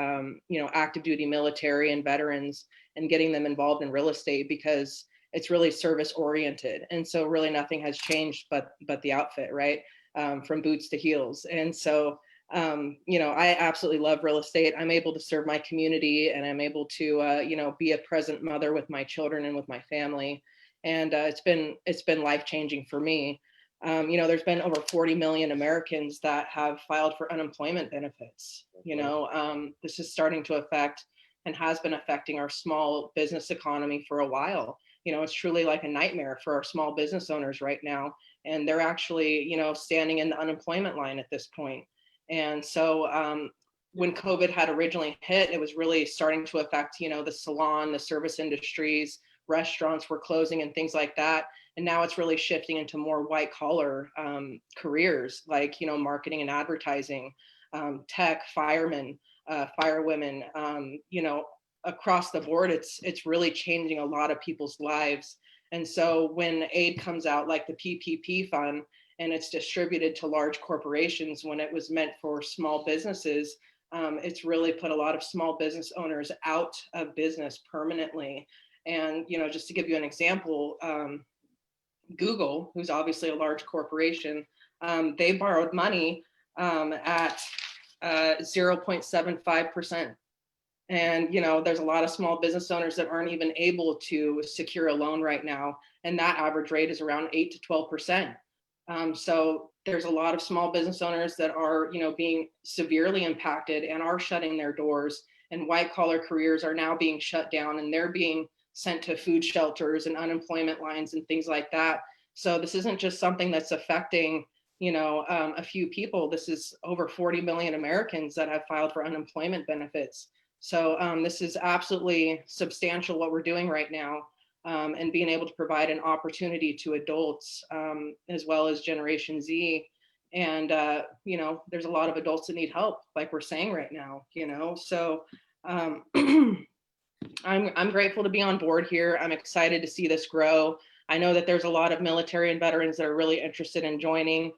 active duty military and veterans and getting them involved in real estate, because it's really service oriented. And so really nothing has changed but the outfit, right? From boots to heels. And so, I absolutely love real estate. I'm able to serve my community, and I'm able to, be a present mother with my children and with my family. And it's been life-changing for me. There's been over 40 million Americans that have filed for unemployment benefits. This is starting to affect and has been affecting our small business economy for a while. It's truly like a nightmare for our small business owners right now. And they're actually, standing in the unemployment line at this point. And so when COVID had originally hit, it was really starting to affect, the salon, the service industries, restaurants were closing and things like that. And now it's really shifting into more white collar careers like, marketing and advertising, tech, firemen, firewomen, across the board. It's really changing a lot of people's lives. And so when aid comes out like the PPP fund and it's distributed to large corporations when it was meant for small businesses, it's really put a lot of small business owners out of business permanently. And, just to give you an example, Google, who's obviously a large corporation, they borrowed money at 0.75%. And, there's a lot of small business owners that aren't even able to secure a loan right now. And that average rate is around 8 to 12%. So there's a lot of small business owners that are, being severely impacted and are shutting their doors. And white collar careers are now being shut down, and they're being sent to food shelters and unemployment lines and things like that. So this isn't just something that's affecting, a few people. This is over 40 million Americans that have filed for unemployment benefits. So this is absolutely substantial what we're doing right now, and being able to provide an opportunity to adults as well as Generation Z. And, there's a lot of adults that need help, like we're saying right now, so I'm grateful to be on board here. I'm excited to see this grow. I know that there's a lot of military and veterans that are really interested in joining.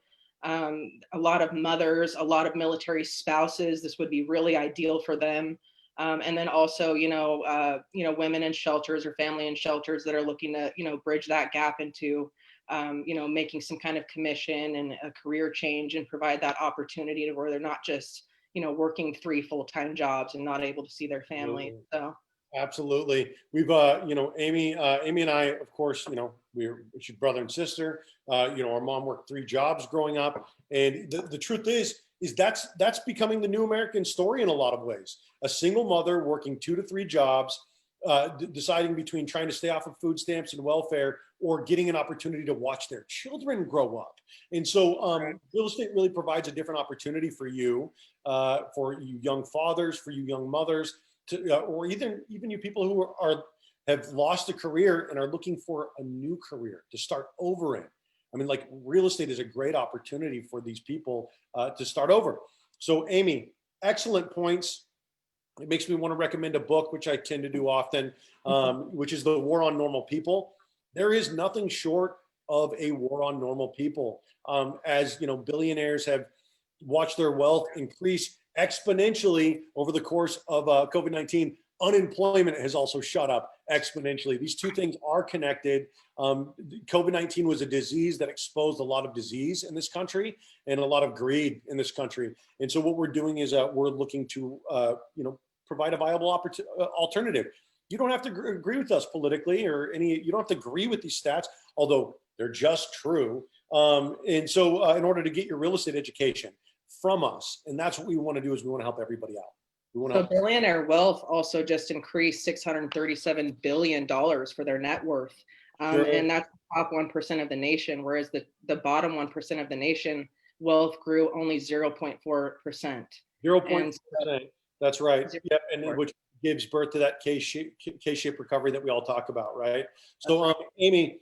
A lot of mothers, a lot of military spouses. This would be really ideal for them. And then also, women in shelters or family in shelters that are looking to, bridge that gap into, making some kind of commission and a career change and provide that opportunity to where they're not just, working 3 full-time jobs and not able to see their family. So. Absolutely. We've, Amy and I, of course, she's brother and sister. Our mom worked 3 jobs growing up. And the truth is that's becoming the new American story in a lot of ways. A single mother working 2 to 3 jobs, deciding between trying to stay off of food stamps and welfare or getting an opportunity to watch their children grow up. And so real estate really provides a different opportunity for you young fathers, for you young mothers, or even you people who are have lost a career and are looking for a new career to start over in. I mean, like, real estate is a great opportunity for these people to start over. So Amy, excellent points. It makes me want to recommend a book, which I tend to do often, which is The War on Normal People. There is nothing short of a war on normal people. As you know, billionaires have watched their wealth increase exponentially over the course of COVID-19. Unemployment has also shot up exponentially. These two things are connected. COVID-19 was a disease that exposed a lot of disease in this country and a lot of greed in this country. And so what we're doing is we're looking to, provide a viable alternative. You don't have to agree with us politically you don't have to agree with these stats, although they're just true. And so in order to get your real estate education from us, and that's what we want to do, is we want to help everybody out. So billionaire wealth also just increased $637 billion for their net worth. And that's the top 1% of the nation, whereas the bottom 1% of the nation wealth grew only 0.4%. 0.4%. That's right. Yep. And which gives birth to that K-shaped recovery that we all talk about, right? So Amy,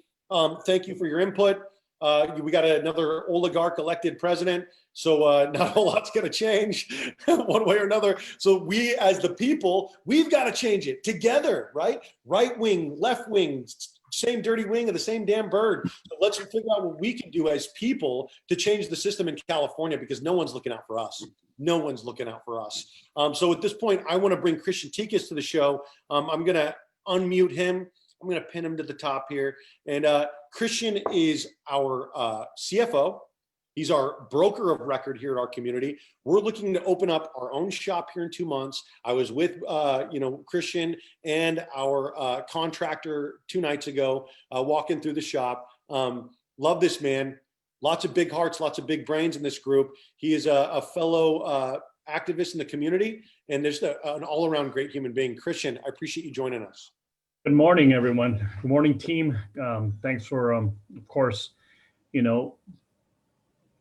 thank you for your input. We got another oligarch elected president. So not a whole lot's going to change one way or another. So we, as the people, we've got to change it together, right? Right wing, left wing, same dirty wing of the same damn bird. So let's figure out what we can do as people to change the system in California, because no one's looking out for us. No one's looking out for us. So at this point, I want to bring Christian Tikas to the show. I'm going to unmute him. I'm going to pin him to the top here. And Christian is our CFO. He's our broker of record here at our community. We're looking to open up our own shop here in 2 months. I was with, Christian and our contractor 2 nights ago, walking through the shop. Love this man. Lots of big hearts, lots of big brains in this group. He is a fellow activist in the community, and there's an all-around great human being. Christian, I appreciate you joining us. Good morning, everyone. Good morning, team. Thanks for, of course,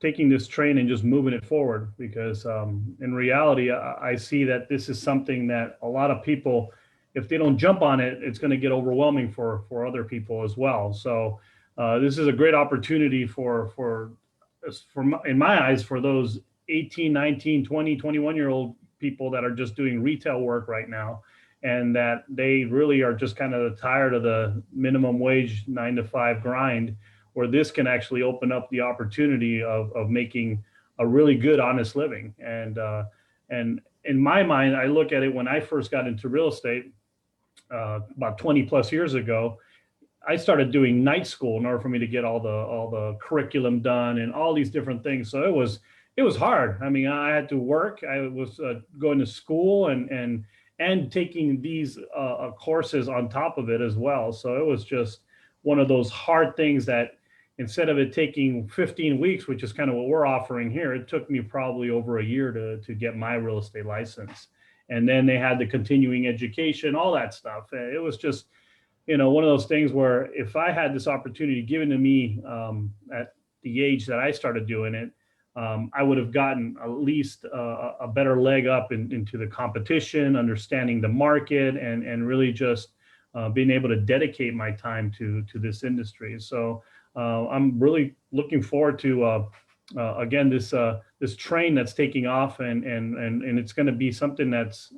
taking this train and just moving it forward, because in reality, I see that this is something that a lot of people, if they don't jump on it, it's going to get overwhelming for other people as well. So this is a great opportunity in my eyes, for those 18, 19, 20, 21-year-old people that are just doing retail work right now, and that they really are just kind of tired of the minimum wage 9-to-5 grind, where this can actually open up the opportunity of making a really good, honest living. And in my mind, I look at it, when I first got into real estate about 20 plus years ago, I started doing night school in order for me to get all the curriculum done and all these different things. So it was hard. I mean, I had to work. I was going to school and taking these courses on top of it as well. So it was just one of those hard things that, instead of it taking 15 weeks, which is kind of what we're offering here, it took me probably over a year to get my real estate license. And then they had the continuing education, all that stuff. It was just, one of those things where if I had this opportunity given to me at the age that I started doing it, I would have gotten at least a better leg up into the competition, understanding the market, and really just being able to dedicate my time to this industry. So I'm really looking forward to again this train that's taking off, and it's going to be something that's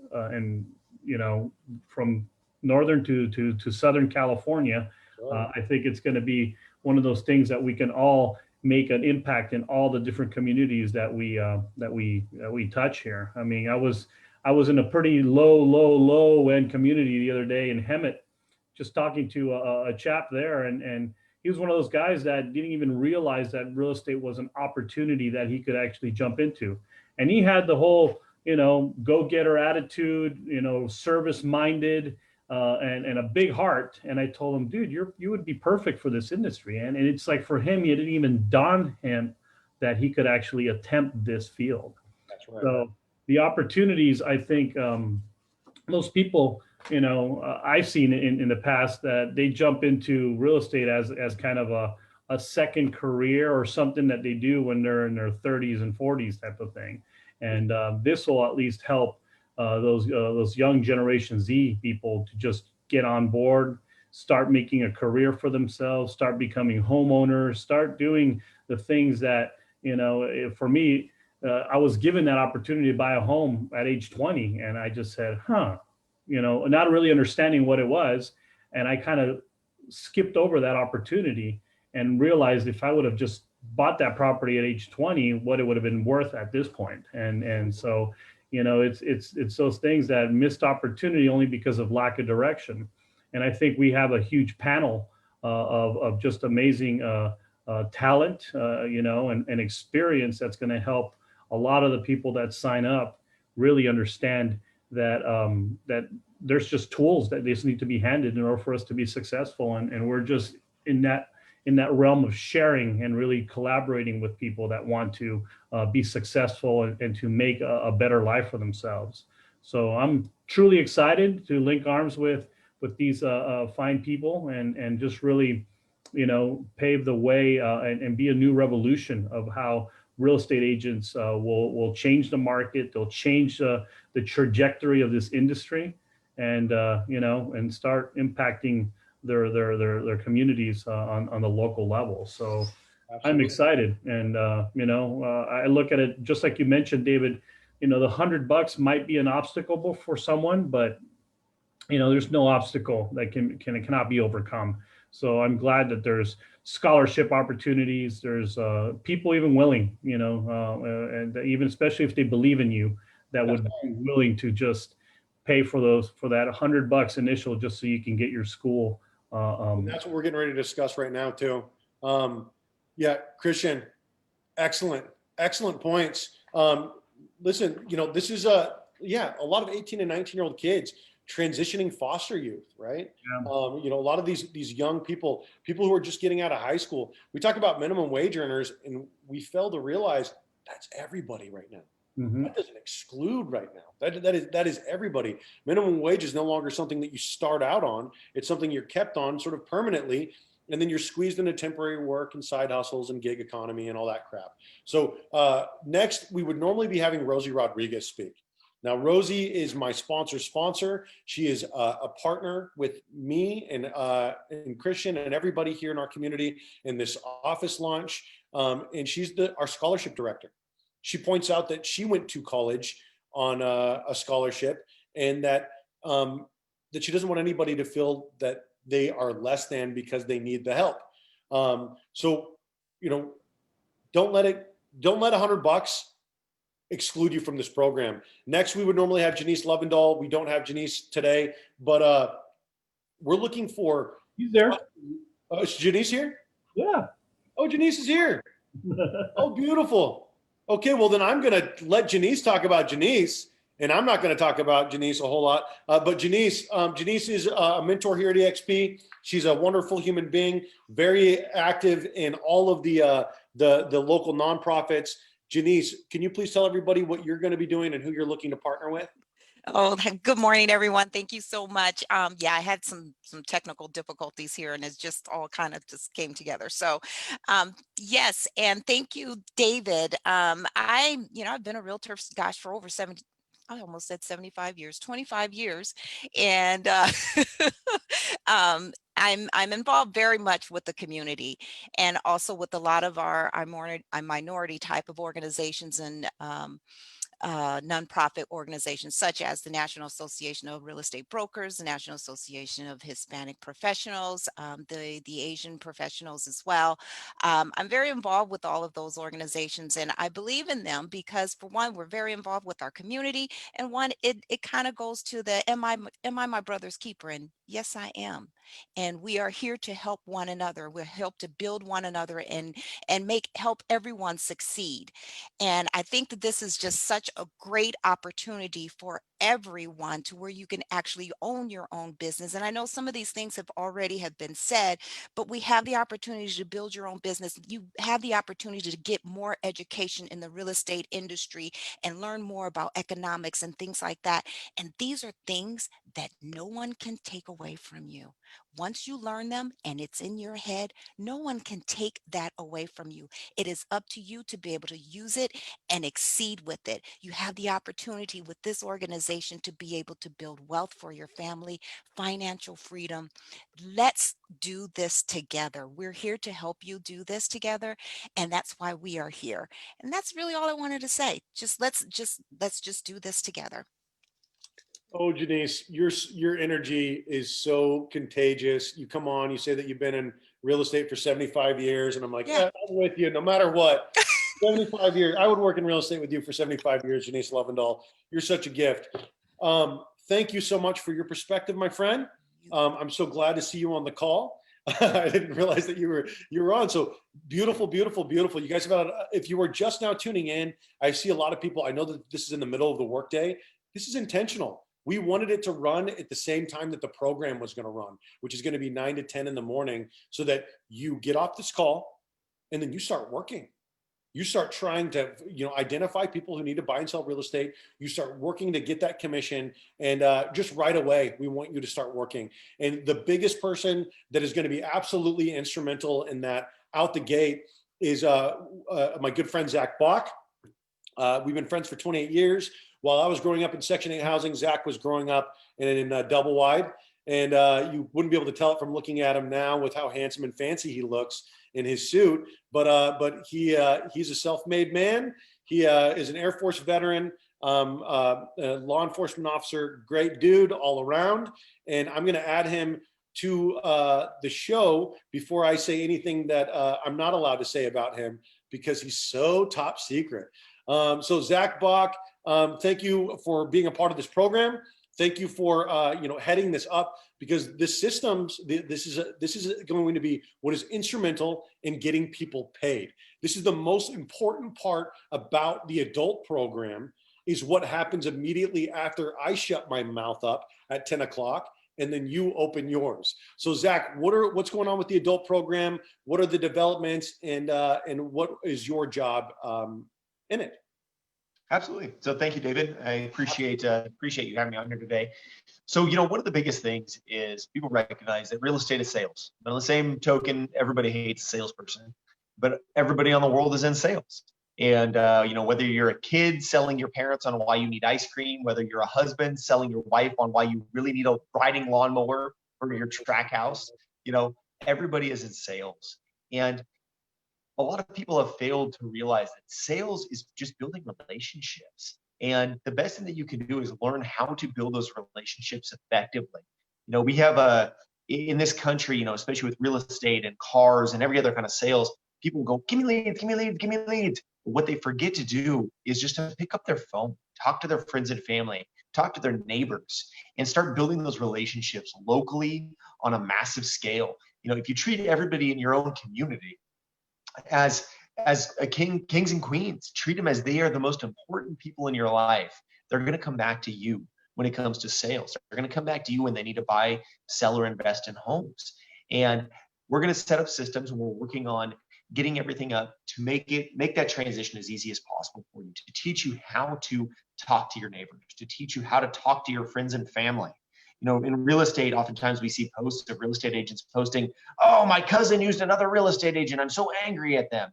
from northern to southern California. I think it's going to be one of those things that we can all make an impact in all the different communities that we touch here. I mean, I was in a pretty low end community the other day in Hemet, just talking to a chap there, and he was one of those guys that didn't even realize that real estate was an opportunity that he could actually jump into. And he had the whole, go-getter attitude, service-minded, and a big heart. And I told him, dude, you would be perfect for this industry. And it's like, for him, it didn't even dawn him that he could actually attempt this field. That's right. So the opportunities, I think, most people, I've seen in the past that they jump into real estate as kind of a second career, or something that they do when they're in their 30s and 40s type of thing. And this will at least help those young Generation Z people to just get on board, start making a career for themselves, start becoming homeowners, start doing the things that, for me, I was given that opportunity to buy a home at age 20. And I just said, not really understanding what it was. And I kind of skipped over that opportunity and realized if I would have just bought that property at age 20, what it would have been worth at this point. And so, it's those things, that missed opportunity only because of lack of direction. And I think we have a huge panel of just amazing talent, and experience that's going to help a lot of the people that sign up really understand that that there's just tools that just need to be handed in order for us to be successful. And we're just in that realm of sharing and really collaborating with people that want to be successful and to make a better life for themselves. So I'm truly excited to link arms with these fine people and just really, pave the way and be a new revolution of how real estate agents will change the market. They'll change the trajectory of this industry, and and start impacting their communities on the local level. So Absolutely. I'm excited, and I look at it just like you mentioned, David. The $100 might be an obstacle for someone, but there's no obstacle that cannot be overcome. So I'm glad that there's scholarship opportunities. There's people even willing, and even especially if they believe in you, that would be willing to just pay for that $100 initial, just so you can get your school. And that's what we're getting ready to discuss right now too. Yeah, Christian, excellent points. Listen, this is a lot of 18 and 19-year-old kids transitioning foster youth, right? Yeah. A lot of these young people who are just getting out of high school. We talk about minimum wage earners, and we fail to realize that's everybody right now. Mm-hmm. That doesn't exclude right now. That is everybody. Minimum wage is no longer something that you start out on. It's something you're kept on sort of permanently, and then you're squeezed into temporary work and side hustles and gig economy and all that crap. So next, we would normally be having Rosie Rodriguez speak. Now, Rosie is my sponsor. She is a partner with me and Christian and everybody here in our community in this office launch. And she's our scholarship director. She points out that she went to college on a scholarship, and that she doesn't want anybody to feel that they are less than because they need the help. So, don't let $100 exclude you from this program. Next, we would normally have Janice Lovendahl. We don't have Janice today, but we're looking for. He's there. Is Janice here? Yeah. Oh, Janice is here. Oh, beautiful. Okay, well then I'm going to let Janice talk about Janice, and I'm not going to talk about Janice a whole lot. But Janice is a mentor here at EXP. She's a wonderful human being, very active in all of the local nonprofits. Janice, can you please tell everybody what you're going to be doing and who you're looking to partner with? Oh, good morning, everyone. Thank you so much. I had some technical difficulties here, and it's just all kind of just came together. So, yes, and thank you, David. I've been a realtor, gosh, for over 70. I almost said 75 years, 25 years, and I'm involved very much with the community, and also with a lot of our minority type of organizations and nonprofit organizations, such as the National Association of Real Estate Brokers, the National Association of Hispanic Professionals, the Asian professionals as well. I'm very involved with all of those organizations, and I believe in them because, for one, we're very involved with our community, and one, it kind of goes to the am I my brother's keeper? And yes, I am. And we are here to help one another. We're help to build one another and help everyone succeed. And I think that this is just such a great opportunity for everyone, to where you can actually own your own business. And I know some of these things have been said, but we have the opportunity to build your own business. You have the opportunity to get more education in the real estate industry and learn more about economics and things like that. And these are things that no one can take away from you. Once you learn them and it's in your head, no one can take that away from you. It is up to you to be able to use it and exceed with it. You have the opportunity with this organization organization to be able to build wealth for your family, financial freedom. Let's do this together. We're here to help you do this together, and that's why we are here. And that's really all I wanted to say. Let's just do this together. Oh, Janice, your energy is so contagious. You come on, you say that you've been in real estate for 75 years, and I'm like, Yeah. I'm with you no matter what. 75 years. I would work in real estate with you for 75 years, Janice Lovendahl. You're such a gift. Thank you so much for your perspective, my friend. I'm so glad to see you on the call. I didn't realize that you were on. So beautiful, beautiful, beautiful. You guys have, if you were just now tuning in, I see a lot of people. I know that this is in the middle of the workday. This is intentional. We wanted it to run at the same time that the program was going to run, which is going to be 9 to 10 in the morning, so that you get off this call and then you start working. You start trying to, identify people who need to buy and sell real estate. You start working to get that commission, and just right away, we want you to start working. And the biggest person that is going to be absolutely instrumental in that out the gate is my good friend, Zach Bach. We've been friends for 28 years. While I was growing up in Section 8 housing, Zach was growing up in double wide. And you wouldn't be able to tell it from looking at him now with how handsome and fancy he looks in his suit. But he's a self-made man. He is an Air Force veteran, a law enforcement officer, great dude all around. And I'm going to add him to the show before I say anything that I'm not allowed to say about him, because he's so top secret. So Zach Bach, thank you for being a part of this program. Thank you for heading this up, because this is going to be what is instrumental in getting people paid. This is the most important part about the adult program, is what happens immediately after I shut my mouth up at 10 o'clock and then you open yours. So Zach, what's going on with the adult program? What are the developments, and what is your job in it? Absolutely. So thank you, David. I appreciate you having me on here today. So, one of the biggest things is people recognize that real estate is sales. But on the same token, everybody hates a salesperson, but everybody on the world is in sales. And, whether you're a kid selling your parents on why you need ice cream, whether you're a husband selling your wife on why you really need a riding lawnmower for your track house, everybody is in sales. And a lot of people have failed to realize that sales is just building relationships. And the best thing that you can do is learn how to build those relationships effectively. We have in this country, especially with real estate and cars and every other kind of sales, people go, give me leads, give me leads, give me leads. But what they forget to do is just to pick up their phone, talk to their friends and family, talk to their neighbors, and start building those relationships locally on a massive scale. If you treat everybody in your own community as kings and queens, treat them as they are the most important people in your life, they're going to come back to you when it comes to sales. They're going to come back to you when they need to buy, sell, or invest in homes. And we're going to set up systems, and we're working on getting everything up to make that transition as easy as possible for you, to teach you how to talk to your neighbors, to teach you how to talk to your friends and family. In real estate, oftentimes we see posts of real estate agents posting, "Oh, my cousin used another real estate agent. I'm so angry at them."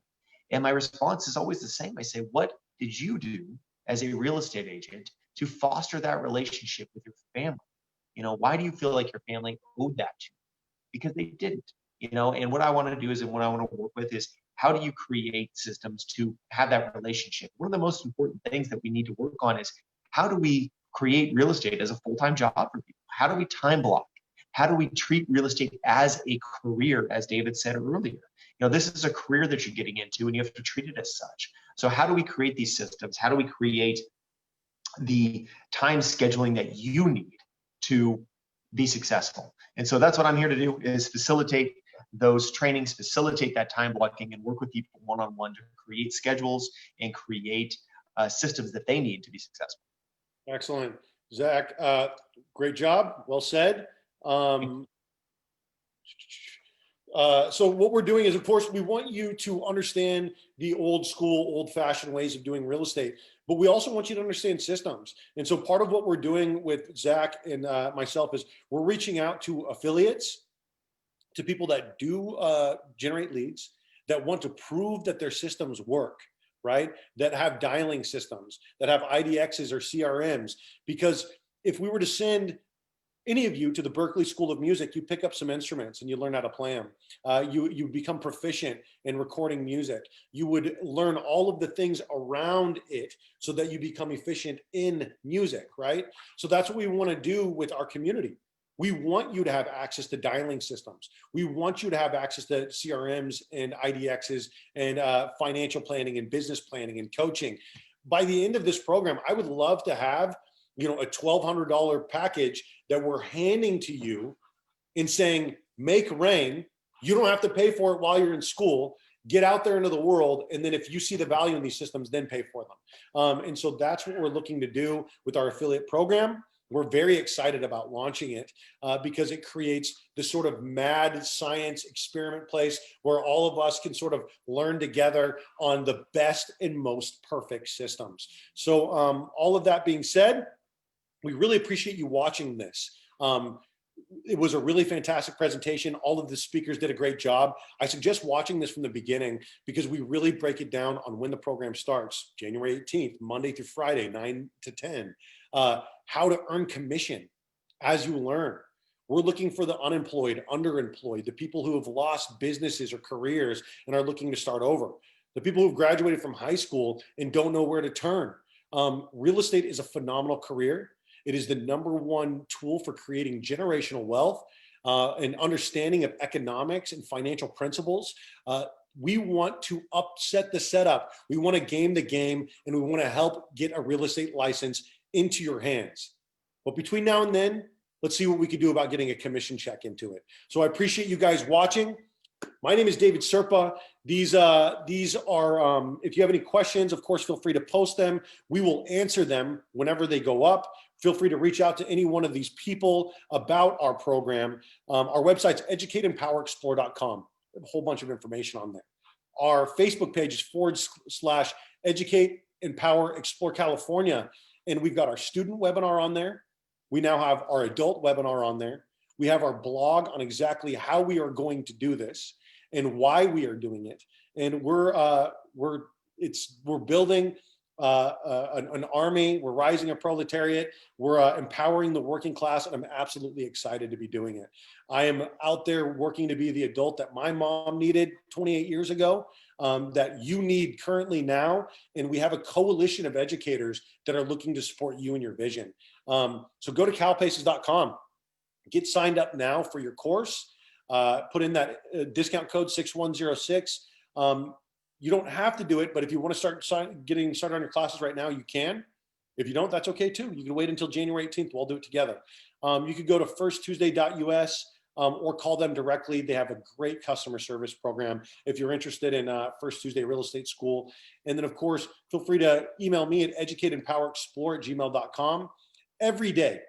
And my response is always the same. I say, what did you do as a real estate agent to foster that relationship with your family? Why do you feel like your family owed that to you? Because they didn't. And what I want to do is, and what I want to work with is, how do you create systems to have that relationship? One of the most important things that we need to work on is, how do we create real estate as a full-time job for people? How do we time block? How do we treat real estate as a career, as David said earlier? This is a career that you're getting into, and you have to treat it as such. So how do we create these systems? How do we create the time scheduling that you need to be successful? And so that's what I'm here to do, is facilitate those trainings, facilitate that time blocking, and work with people one-on-one to create schedules and create systems that they need to be successful. Excellent. Zach, great job. Well said. So what we're doing is, of course, we want you to understand the old school, old-fashioned ways of doing real estate, but we also want you to understand systems. And so part of what we're doing with Zach and myself is we're reaching out to affiliates, to people that do generate leads, that want to prove that their systems work. right? That have dialing systems, that have IDXs or CRMs. Because if we were to send any of you to the Berklee School of Music, you pick up some instruments and you learn how to play them. You become proficient in recording music. You would learn all of the things around it so that you become efficient in music, right? So that's what we want to do with our community. We want you to have access to dialing systems. We want you to have access to CRMs and IDXs and financial planning and business planning and coaching. By the end of this program, I would love to have a $1,200 package that we're handing to you and saying, make rain. You don't have to pay for it while you're in school. Get out there into the world. And then if you see the value in these systems, then pay for them. And so that's what we're looking to do with our affiliate program. We're very excited about launching it because it creates this sort of mad science experiment place where all of us can sort of learn together on the best and most perfect systems. So all of that being said, we really appreciate you watching this. It was a really fantastic presentation. All of the speakers did a great job. I suggest watching this from the beginning because we really break it down on when the program starts, January 18th, Monday through Friday, 9 to 10. How to earn commission as you learn. We're looking for the unemployed, underemployed, the people who have lost businesses or careers and are looking to start over, the people who've graduated from high school and don't know where to turn. Real estate is a phenomenal career. It is the #1 tool for creating generational wealth and understanding of economics and financial principles. We want to upset the setup. We want to game the game, and we want to help get a real estate license into your hands. But between now and then, let's see what we can do about getting a commission check into it. So I appreciate you guys watching. My name is David Serpa. These are, if you have any questions, of course, feel free to post them. We will answer them whenever they go up. Feel free to reach out to any one of these people about our program. Our website's EducateEmpowerExplore.com. We have a whole bunch of information on there. Our Facebook page is /EducateEmpowerExplore California. And we've got our student webinar on there. We now have our adult webinar on there. We have our blog on exactly how we are going to do this and why we are doing it. And we're building an army. We're rising a proletariat. We're empowering the working class, and I'm absolutely excited to be doing it. I am out there working to be the adult that my mom needed 28 years ago, that you need currently now. And we have a coalition of educators that are looking to support you and your vision. So go to calpaces.com. Get signed up now for your course. Put in that discount code 6106. You don't have to do it, but if you want to start getting started on your classes right now, you can. If you don't, that's okay too. You can wait until January 18th. We'll all do it together. You could go to firsttuesday.us or call them directly. They have a great customer service program if you're interested in First Tuesday Real Estate School. And then, of course, feel free to email me at educateempowerexplore@gmail.com. Every day,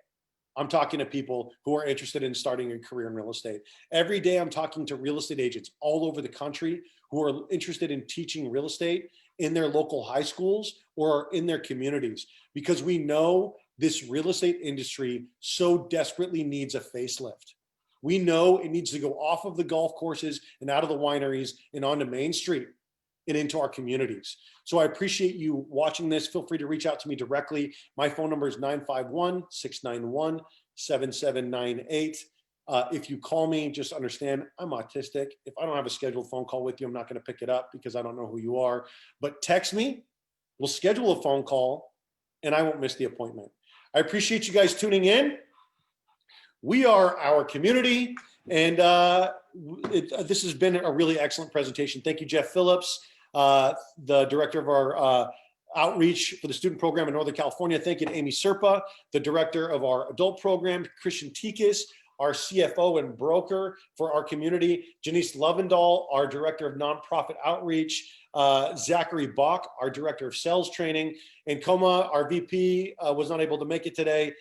I'm talking to people who are interested in starting a career in real estate. Every day I'm talking to real estate agents all over the country who are interested in teaching real estate in their local high schools or in their communities, because we know this real estate industry so desperately needs a facelift. We know it needs to go off of the golf courses and out of the wineries and onto Main Street and into our communities. So I appreciate you watching this. Feel free to reach out to me directly. My phone number is 951-691-7798. If you call me, just understand I'm autistic. If I don't have a scheduled phone call with you, I'm not going to pick it up because I don't know who you are. But text me, we'll schedule a phone call, and I won't miss the appointment. I appreciate you guys tuning in. We are our community, and this has been a really excellent presentation. Thank you, Jeff Phillips, the director of our outreach for the student program in Northern California. Thank you to Amy Serpa, the director of our adult program, Christian Tikas, our CFO and broker for our community, Janice Lovendahl, our director of nonprofit outreach, Zachary Bach, our director of sales training, and Koma, our VP, was not able to make it today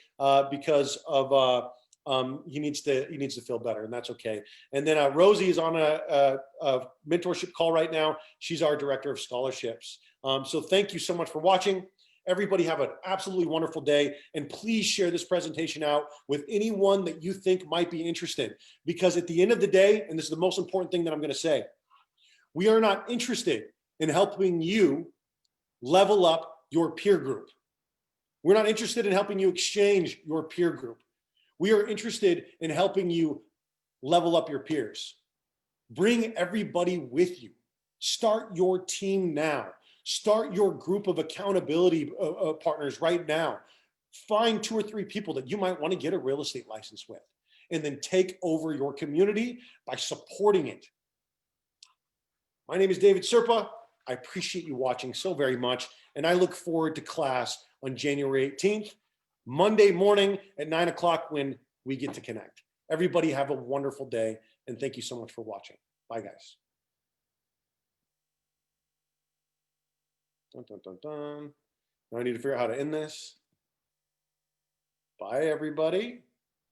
because of he needs to feel better, and that's okay. And then Rosie is on a mentorship call right now. She's our director of scholarships. So thank you so much for watching. Everybody have an absolutely wonderful day, and please share this presentation out with anyone that you think might be interested, because at the end of the day, and this is the most important thing that I'm going to say, we are not interested in helping you level up your peer group. We're not interested in helping you exchange your peer group. We are interested in helping you level up your peers. Bring everybody with you. Start your team now. Start your group of accountability partners right now. Find 2 or 3 people that you might want to get a real estate license with, and then take over your community by supporting it. My name is David Serpa. I appreciate you watching so very much, and I look forward to class on January 18th, Monday morning at 9 o'clock when we get to connect. Everybody have a wonderful day, and thank you so much for watching. Bye, guys. Dun, dun, dun, dun. Now I need to figure out how to end this. Bye, everybody.